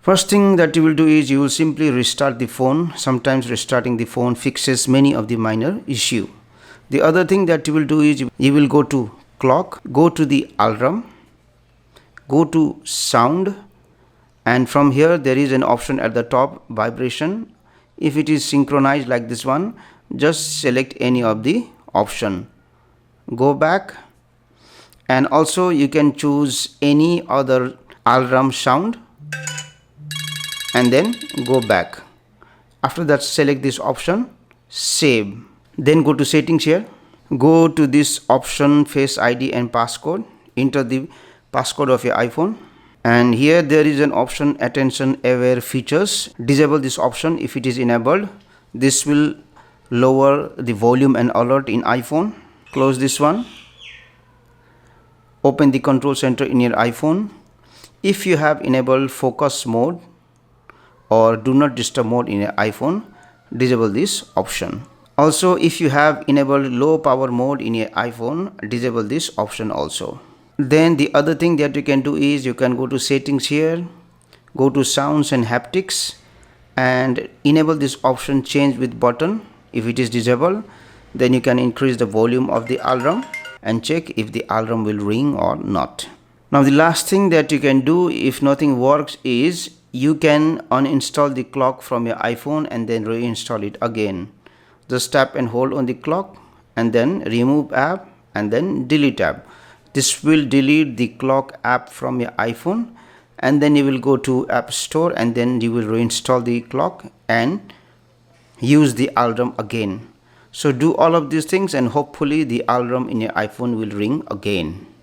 First thing that you will do is you will simply restart the phone. Sometimes restarting the phone fixes many of the minor issue. The other thing that you will do is you will go to clock, go to the alarm, go to sound, and from here there is an option at the top, vibration. If it is synchronized like this one, just select any of the option. Go back, and also you can choose any other alarm sound and then go back. After that, select this option, save. Then go to settings here, go to this option, face ID and passcode. Enter the passcode of your iPhone, and here there is an option, attention aware features. Disable this option. If it is enabled, this will lower the volume and alert in iPhone. Close this one. Open the control center in your iPhone. If you have enabled focus mode or do not disturb mode in your iPhone, disable this option. Also, if you have enabled low power mode in your iPhone, disable this option also. Then the other thing that you can do is you can go to settings here, go to sounds and haptics, and enable this option, change with button. If it is disabled, then you can increase the volume of the alarm and check if the alarm will ring or not. Now the last thing that you can do if nothing works is you can uninstall the clock from your iPhone and then reinstall it again. Just tap and hold on the clock and then remove app and then delete app. This will delete the clock app from your iPhone, and then you will go to App Store and then you will reinstall the clock and use the alarm again. So do all of these things and hopefully the alarm in your iPhone will ring again.